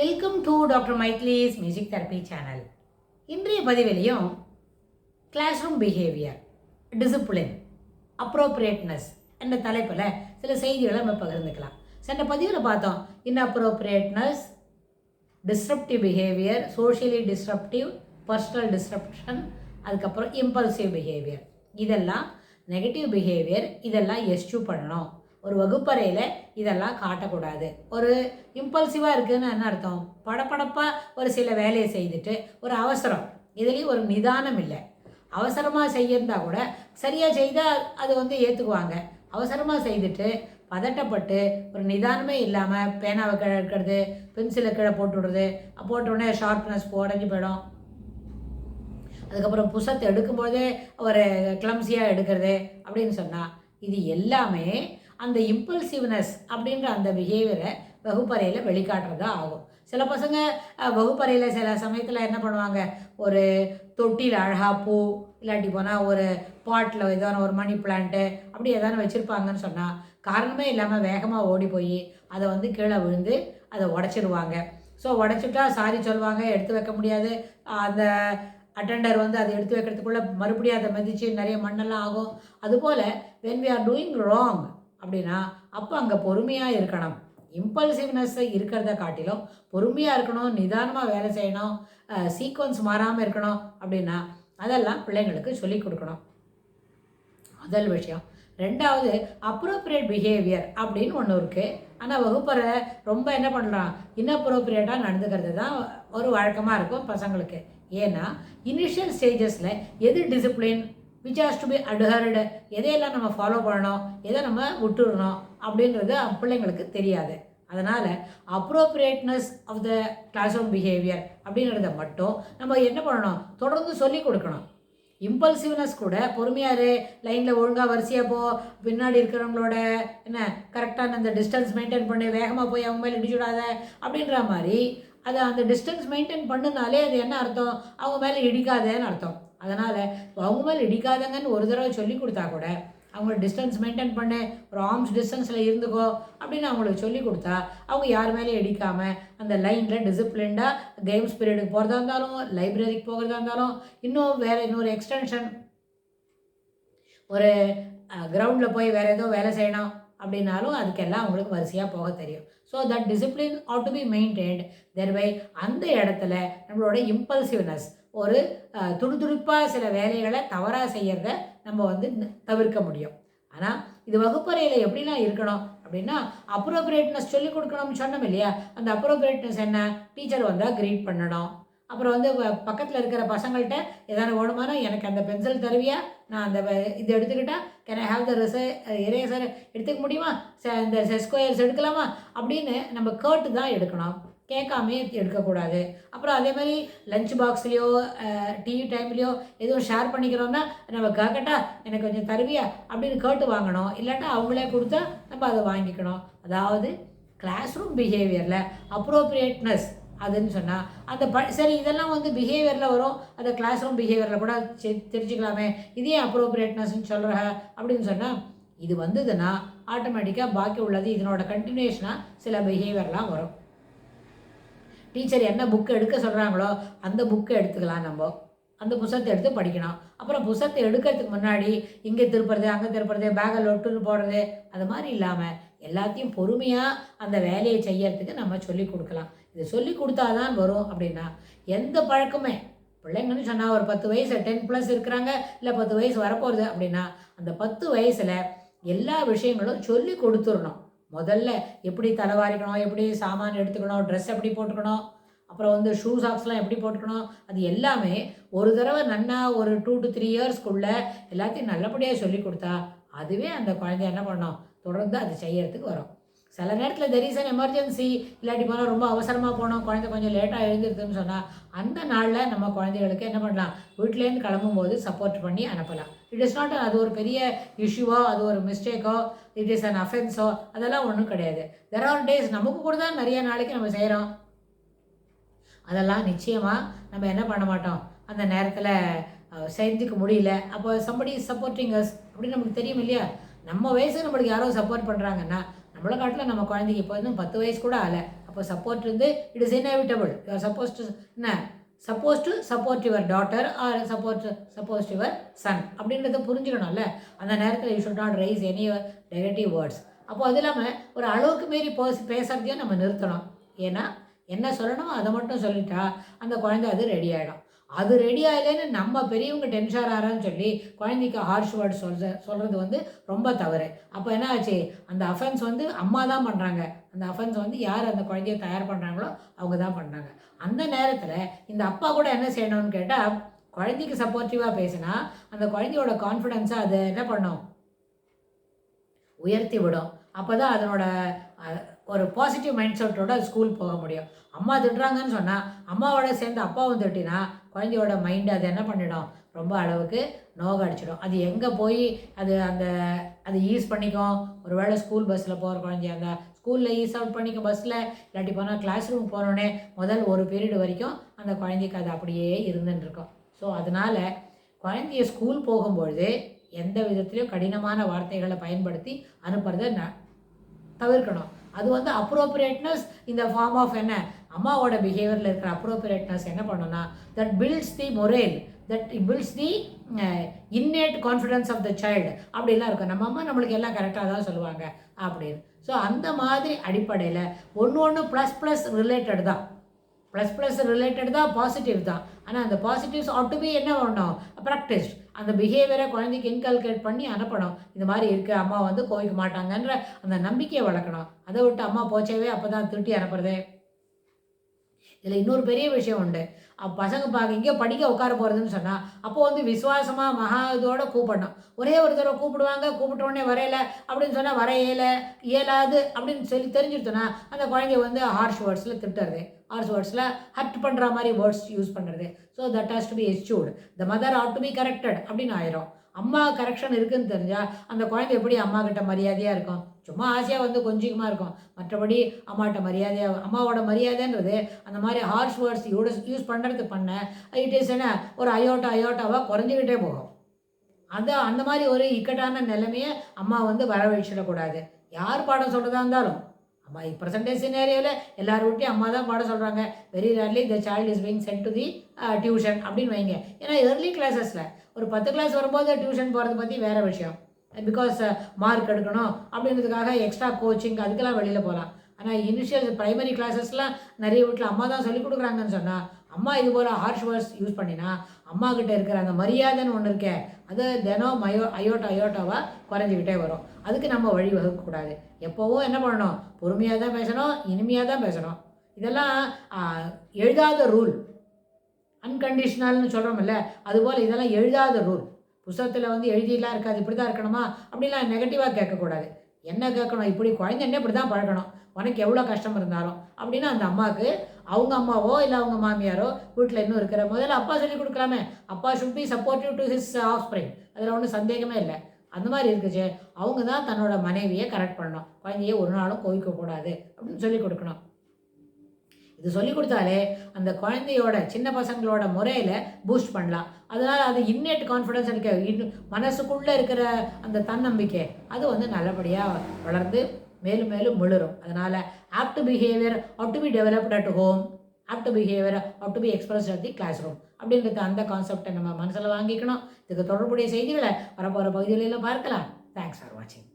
Welcome to doctor மைத்லிஸ் music therapy channel. இன்றைய பதிவிலையும் classroom behaviour, discipline, appropriateness என்ற தலைப்பில் சில செய்திகளை நம்ம பகிர்ந்துக்கலாம். சென்ற பதிவில் பார்த்தோம் inappropriateness, disruptive behaviour, socially disruptive, personal disruption, அதுக்கப்புறம் இம்பல்சிவ் பிஹேவியர். இதெல்லாம் நெகட்டிவ் பிஹேவியர். இதெல்லாம் எஸ்யூ பண்ணணும். ஒரு வகுப்பறையில் இதெல்லாம் காட்டக்கூடாது. ஒரு இம்பல்சிவாக இருக்குதுன்னு என்ன அர்த்தம்? படப்படப்பாக ஒரு சில வேலையை செய்துட்டு ஒரு அவசரம், இதுலேயும் ஒரு நிதானம் இல்லை. அவசரமாக செய்யிருந்தா கூட சரியாக செய்தால் அது ஏற்றுக்குவாங்க. அவசரமாக செய்துட்டு பதட்டப்பட்டு ஒரு நிதானமே இல்லாமல் பேனாவை கீழே எடுக்கிறது, பென்சிலை கீழே போட்டுவிடுறது, போட்டோடனே ஷார்ப்னஸ் உடஞ்சி போயிடும். அதுக்கப்புறம் புத்தகத்தை எடுக்கும்போதே ஒரு கிளம்ஸியாக எடுக்கிறது அப்படின்னு சொன்னால் இது எல்லாமே அந்த இம்பல்சிவ்னஸ் அப்படின்ற அந்த பிஹேவியரை வகுப்பறையில் வெளிக்காட்டுறதா ஆகும். சில பசங்க வகுப்பறையில் சில சமயத்தில் என்ன பண்ணுவாங்க, ஒரு தொட்டியில் அழகாக பூ, இல்லாட்டி போனால் ஒரு பாட்டில் ஏதான ஒரு மணி பிளான்ட்டு அப்படி எதான வச்சுருப்பாங்கன்னு சொன்னால் காரணமே இல்லாமல் வேகமாக ஓடி போய் அதை கீழே விழுந்து அதை உடச்சிடுவாங்க. ஸோ உடச்சிட்டா சாரி சொல்லுவாங்க, எடுத்து வைக்க முடியாது. அந்த அட்டெண்டர் அதை எடுத்து வைக்கிறதுக்குள்ளே மறுபடியும் அதை மிதித்து நிறைய மண்ணெல்லாம் ஆகும். அதுபோல் when we are doing wrong அப்படின்னா அப்போ அங்கே பொறுமையாக இருக்கணும். இம்பல்சிவ்னஸ் இருக்கிறத காட்டிலும் பொறுமையாக இருக்கணும், நிதானமாக வேலை செய்யணும், சீக்வன்ஸ் மாறாமல் இருக்கணும். அப்படின்னா அதெல்லாம் பிள்ளைங்களுக்கு சொல்லிக் கொடுக்கணும். முதல் விஷயம். ரெண்டாவது, அப்ரோப்ரியேட் பிஹேவியர் அப்படின்னு ஒன்று இருக்குது. ஆனால் வகுப்பறை ரொம்ப என்ன பண்ணுறான், இன்அப்ரோப்ரியேட்டாக நடந்துக்கிறது தான் ஒரு வழக்கமாக இருக்கும் பசங்களுக்கு. ஏன்னா இனிஷியல் ஸ்டேஜஸில் எது discipline, which has to be adhered, எதையெல்லாம் நம்ம ஃபாலோ பண்ணணும், எதை நம்ம விட்டுடணும் அப்படின்றது பிள்ளைங்களுக்கு தெரியாது. அதனால் appropriateness of the classroom behaviour அப்படின்றத மட்டும் நம்ம என்ன பண்ணணும், தொடர்ந்து சொல்லி கொடுக்கணும். இம்பல்சிவ்னஸ் கூட பொறுமையாரு, லைனில் ஒழுங்காக வரிசையாக போ, பின்னாடி இருக்கிறவங்களோட என்ன கரெக்டான அந்த டிஸ்டன்ஸ் மெயின்டைன் பண்ணி வேகமாக போய் அவங்க மேலே இடிச்சுடாத அப்படின்ற மாதிரி அதை அந்த டிஸ்டன்ஸ் மெயின்டைன் பண்ணுனாலே அது என்ன அர்த்தம், அவங்க மேலே இடிக்காதேன்னு அர்த்தம். அதனால் அவங்க மேலே இடிக்காதங்கன்னு ஒரு தடவை சொல்லி கொடுத்தா கூட அவங்கள டிஸ்டன்ஸ் மெயின்டைன் பண்ணு, ஒரு ஆர்ம்ஸ் டிஸ்டன்ஸில் இருந்துக்கோ அப்படின்னு அவங்களுக்கு சொல்லி கொடுத்தா அவங்க யார் மேலே இடிக்காமல் அந்த லைனில் டிசிப்ளின்டாக கேம்ஸ் பீரியடுக்கு போகிறதா இருந்தாலும், லைப்ரரிக்கு போகிறதா இருந்தாலும், இன்னொரு எக்ஸ்டென்ஷன், ஒரு கிரவுண்டில் போய் வேறு ஏதோ வேலை செய்யணும் அப்படின்னாலும் அதுக்கெல்லாம் அவங்களுக்கு வரிசையாக போக தெரியும். So that discipline had to be maintained. Thereby அந்த இடத்துல நம்மளோட இம்பல்சிவ்னஸ், ஒரு துடுதுடுப்பாக சில வேலைகளை தவறாக செய்கிறத நம்ம தவிர்க்க முடியும். ஆனால் இது வகுப்பறையில் எப்படிலாம் இருக்கணும் அப்படின்னா அப்ரோப்ரியேட்னஸ் சொல்லிக் கொடுக்கணும்னு சொன்னோம் இல்லையா. அந்த அப்ரோப்ரியேட்னஸ் என்ன, டீச்சர் வந்தால் க்ரீட் பண்ணணும். அப்புறம் பக்கத்தில் இருக்கிற பசங்கள்கிட்ட எதான ஓடுமானா எனக்கு அந்த பென்சில் தருவியா, நான் அந்த இது எடுத்துக்கிட்டா can I have the eraser எடுத்துக்க முடியுமா, இந்த ஸ்கொயர்ஸ் எடுக்கலாமா அப்படின்னு நம்ம கேட்டு தான் எடுக்கணும், கேட்காமே எடுக்கக்கூடாது. அப்புறம் அதே மாதிரி லஞ்ச் பாக்ஸ்லேயோ டிவி டைம்லேயோ எதுவும் ஷேர் பண்ணிக்கிறோன்னா நம்ம கேட்கட்டா எனக்கு கொஞ்சம் தருவியா அப்படின்னு கேட்டு வாங்கணும். இல்லாட்டா அவங்களே கொடுத்தா நம்ம அதை வாங்கிக்கணும். அதாவது கிளாஸ் ரூம் பிஹேவியரில் அப்ரோப்ரியேட்னஸ் அதுன்னு சொன்னால் அந்த சரி இதெல்லாம் பிஹேவியரில் வரும், அந்த கிளாஸ் ரூம் பிஹேவியரில் கூட தெரிஞ்சுக்கலாமே, இதே அப்ரோப்ரியேட்னஸ்ன்னு சொல்கிற அப்படின்னு சொன்னால் இது வந்ததுன்னா ஆட்டோமேட்டிக்காக பாக்கி உள்ளது இதனோட கண்டினியூஷனாக சில பிஹேவியர்லாம் வரும். டீச்சர் என்ன புக்கு எடுக்க சொல்கிறாங்களோ அந்த புக்கை எடுத்துக்கலாம், நம்ம அந்த புத்தகத்தை எடுத்து படிக்கணும். அப்புறம் புத்தகத்தை எடுக்கிறதுக்கு முன்னாடி இங்கே திருப்புறது, அங்கே திருப்புறது, பேக்கில் ஒட்டுன்னு போடுறது, அது மாதிரி இல்லாமல் எல்லாத்தையும் பொறுமையாக அந்த வேலையை செய்யறதுக்கு நம்ம சொல்லி கொடுக்கலாம். இது சொல்லி கொடுத்தாதான் வரும். அப்படின்னா எந்த பழக்கமே பிள்ளைங்கன்னு சொன்னால் ஒரு 10 வயசு 10+ இருக்கிறாங்க, இல்லை 10 வயசு வரப்போகிறது அப்படின்னா அந்த 10 வயசில் எல்லா விஷயங்களும் சொல்லி கொடுத்துடணும். முதல்ல எப்படி தலைவாரிக்கணும், எப்படி சாமான் எடுத்துக்கணும், ட்ரெஸ் எப்படி போட்டுக்கணும், அப்புறம் ஷூ சாக்ஸ்லாம் எப்படி போட்டுக்கணும், அது எல்லாமே ஒரு தடவை நன்னா ஒரு 2 to 3 இயர்ஸ்க்குள்ளே எல்லாத்தையும் நல்லபடியாக சொல்லி கொடுத்தா அதுவே அந்த குழந்தை என்ன பண்ணணும், தொடர்ந்து அது செய்யறதுக்கு வரும். சில நேரத்தில் தெர் இஸ் அன் எமர்ஜென்சி, இல்லாட்டி போனால் ரொம்ப அவசரமாக போனோம், குழந்தை கொஞ்சம் லேட்டாக எழுந்திருக்குன்னு சொன்னால் அந்த நாளில் நம்ம குழந்தைகளுக்கு என்ன பண்ணலாம், வீட்டிலேருந்து கிளம்பும்போது சப்போர்ட் பண்ணி அனுப்பலாம். இட் இஸ் நாட் அது ஒரு பெரிய இஷ்யூவோ, அது ஒரு மிஸ்டேக்கோ, இட் இஸ் அன் அஃபென்ஸோ, அதெல்லாம் ஒன்றும் கிடையாது. தெர் ஆர் டேஸ் நமக்கு கூட தான் நிறைய நாளைக்கு நம்ம செய்கிறோம். அதெல்லாம் நிச்சயமாக நம்ம என்ன பண்ண மாட்டோம், அந்த நேரத்தில் செஞ்சுக்க முடியல, அப்போ சம்படி சப்போர்ட்டிங் அஸ் அப்படின்னு நமக்கு தெரியும் இல்லையா. நம்ம வயசு நம்மளுக்கு யாரோ சப்போர்ட் பண்ணுறாங்கன்னா நம்மளை காட்டில் நம்ம குழந்தைக்கு இப்போ 10 வயசு கூட ஆகலை, அப்போ சப்போர்ட் வந்து it is inevitable. You are suppose to support your daughter or suppose your son அப்படின்றத புரிஞ்சுக்கணும்ல. அந்த நேரத்தில் you should not raise any negative words. அப்போ அது இல்லாமல் ஒரு அளவுக்கு மீறி பேசுறதையும் நம்ம நிறுத்தணும். ஏன்னா என்ன சொல்லணுமோ அதை மட்டும் சொல்லிட்டா அந்த குழந்தை அது ரெடி ஆகிடும். அது ரெடி ஆகலைன்னு நம்ம பெரியவங்க டென்ஷன் ஆகிறான்னு சொல்லி குழந்தைக்கு ஹார்ஷ் வேர்ட் சொல்கிறது வந்து ரொம்ப தவறு. அப்போ என்ன ஆச்சு, அந்த அஃபென்ஸ் வந்து அம்மா தான் பண்ணுறாங்க. அந்த அஃபென்ஸ் வந்து யார் அந்த குழந்தைய தயார் பண்ணுறாங்களோ அவங்க தான் பண்ணுறாங்க. அந்த நேரத்தில் இந்த அப்பா கூட என்ன செய்யணும்னு கேட்டால், குழந்தைக்கு சப்போர்ட்டிவாக பேசினா அந்த குழந்தையோட கான்ஃபிடென்ஸை அதை என்ன பண்ணும், உயர்த்தி விடும். அப்போ தான் அதனோட ஒரு பாசிட்டிவ் மைண்ட் செட்டோட ஸ்கூல் போக முடியும். அம்மா திட்டுறாங்கன்னு சொன்னால் அம்மாவோட சேர்ந்து அப்பாவும் திட்டினா குழந்தையோட மைண்டு அது என்ன பண்ணிடும், ரொம்ப அளவுக்கு நோகடிச்சிடும். அது எங்கே போய் அது ஈஸ் பண்ணிக்கும். ஒரு வேளை ஸ்கூல் பஸ்ஸில் போகிற குழந்தைய அந்த ஸ்கூலில் ஈஸ் அவுட் பண்ணிக்கும் பஸ்ஸில், இல்லாட்டி போனால் கிளாஸ் ரூம் போனோடனே முதல் ஒரு பீரியட் வரைக்கும் அந்த குழந்தைக்கு அது அப்படியே இருந்துன்னு இருக்கும். ஸோ அதனால் குழந்தைய ஸ்கூல் போகும்பொழுது எந்த விதத்துலையும் கடினமான வார்த்தைகளை பயன்படுத்தி அனுப்புறதை தவிர்க்கணும். அது வந்து அப்ரோப்ரியேட்னஸ் இந்த ஃபார்ம் ஆஃப் என்ன, அம்மாவோட பிஹேவியரில் இருக்கிற அப்ரோப்ரியேட்னஸ் என்ன பண்ணோன்னா, that builds the morale, that builds the innate confidence of the child அப்படிலாம் இருக்கும். நம்ம அம்மா நம்மளுக்கு எல்லாம் கரெக்டாக தான் சொல்லுவாங்க அப்படின்னு. ஸோ அந்த மாதிரி அடிப்படையில் ஒன்று ப்ளஸ் ரிலேட்டட் தான், ப்ளஸ் ரிலேட்டட் தான், பாசிட்டிவ் தான். ஆனால் அந்த பாசிட்டிவ்ஸ் ஆட் டு பி என்ன பண்ணணும், ப்ராக்டிஸ். அந்த பிஹேவியரை குழந்தைக்கு இன்கல்கேட் பண்ணி அனுப்பணும். இந்த மாதிரி இருக்குது, அம்மா வந்து கோவிக்க மாட்டாங்கன்ற அந்த நம்பிக்கையை வளர்க்கணும். அதை விட்டு அம்மா போச்சவே அப்போ தான் திட்டி அனுப்புறது. இதில் இன்னொரு பெரிய விஷயம் உண்டு. பசங்க இங்கே படிக்க உட்கார போகிறதுன்னு சொன்னால் அப்போ வந்து விசுவாசமாக மகா இதோட கூப்பிடணும். ஒரே ஒரு தடவை கூப்பிடுவாங்க, கூப்பிட்டோடனே வரையலை அப்படின்னு சொன்னால் இயலாது அப்படின்னு சொல்லி தெரிஞ்சுடுத்தோன்னா அந்த குழந்தைய வந்து ஹார்ஷ் வேர்ட்ஸில் திட்டுறது, ஹார்ஷ் வேர்ட்ஸில் ஹர்ட் பண்ணுற மாதிரி வேர்ட்ஸ் யூஸ் பண்ணுறது. So that has to be ensured. The mother had to be corrected அப்படின்னு ஆயிரும். அம்மா கரெக்ஷன் இருக்குதுன்னு தெரிஞ்சால் அந்த குழந்தை எப்படி அம்மா கிட்ட மரியாதையாக இருக்கும், சும்மா ஆசையாக வந்து கொஞ்சிகமாக இருக்கும். மற்றபடி அம்மாட்ட மரியாதையாக, அம்மாவோட மரியாதைன்றது அந்த மாதிரி ஹார்ஷ் வேர்ட்ஸ் யூஸ் பண்ணுறது இட் இஸ் என்ன ஒரு அயோட்டாவாக குறைஞ்சிக்கிட்டே போகும். அந்த மாதிரி ஒரு இக்கட்டான நிலைமையை அம்மா வந்து வரவழைச்சிடக்கூடாது. யார் பாடம் சொல்கிறதா இருந்தாலும் அம்மா ப்ரெசன்டேஜ் சினேரியோவில் எல்லாரும் விட்டையும் அம்மா தான் பாடம் சொல்கிறாங்க. Very rarely the child is being sent to the tuition அப்படின்னு வைங்க. ஏன்னா ஏர்லி கிளாஸஸில் ஒரு 10 கிளாஸ் வரும்போது டியூஷன் போகிறத பற்றி வேறு விஷயம். பிகாஸ் மார்க் எடுக்கணும் அப்படின்றதுக்காக எக்ஸ்ட்ரா கோச்சிங் அதுக்கெல்லாம் வெளியில் போகலாம். ஆனால் இனிஷியல் ப்ரைமரி கிளாஸஸ்லாம் நிறைய வீட்டில் அம்மா தான் சொல்லிக் கொடுக்குறாங்கன்னு சொன்னால், அம்மா இது போல் ஹார்ஷ் வேர்ட்ஸ் யூஸ் பண்ணினா அம்மா கிட்டே இருக்கிற அந்த மரியாதைன்னு ஒன்று இருக்கே அது தினம் அயோட்டாவாக குறைஞ்சிக்கிட்டே வரும். அதுக்கு நம்ம வழி வகுக்கக்கூடாது. எப்போவும் என்ன பண்ணணும், பொறுமையாக தான் பேசணும், இனிமையாக தான் பேசணும். இதெல்லாம் எழுதாத ரூல், அன்கண்டிஷ்னல்னு சொல்கிறோமில்ல, அதுபோல் இதெல்லாம் எழுதாத ரூல். புத்தகத்தில் வந்து எழுதிலாம் இருக்காது, இப்படி தான் இருக்கணுமா அப்படிலாம் நெகட்டிவாக கேட்கக்கூடாது. என்ன கேட்கணும், இப்படி குழந்தைன்னே இப்படி தான் பழக்கணும், உனக்கு எவ்வளோ கஷ்டம் இருந்தாலும் அப்படின்னு அந்த அம்மாவுக்கு அவங்க அம்மாவோ இல்லை அவங்க மாமியாரோ வீட்டில் இன்னும் இருக்கிற முதல்ல அப்பா சொல்லி கொடுக்கலாமே. அப்பா should be supportive to his offspring, அதில் ஒன்றும் சந்தேகமே இல்லை. அந்த மாதிரி இருக்குச்சு. அவங்க தான் தன்னோட மனைவியை கரெக்ட் பண்ணணும், குழந்தைய ஒரு நாளும் கோவிக்கக்கூடாது அப்படின்னு சொல்லி கொடுக்கணும். இது சொல்லி கொடுத்தாலே அந்த குழந்தையோட சின்ன பசங்களோட முறையில் பூஸ்ட் பண்ணலாம். அதனால் அது இன்னேட் கான்ஃபிடன்ஸ் எனக்கு மனசுக்குள்ளே இருக்கிற அந்த தன்னம்பிக்கை அது வந்து நல்லபடியாக வளர்ந்து மேலும் மேலும் முழுரும். அதனால் apt behaviour ought to be developed at home, apt behaviour ought to be expressed at the classroom அப்படின்றது அந்த கான்செப்டை நம்ம மனசில் வாங்கிக்கணும். இதுக்கு தொடர்புடைய செய்திகளை வரப்போகிற பகுதிகளில் பார்க்கலாம். தேங்க்ஸ் ஃபார் வாட்சிங்.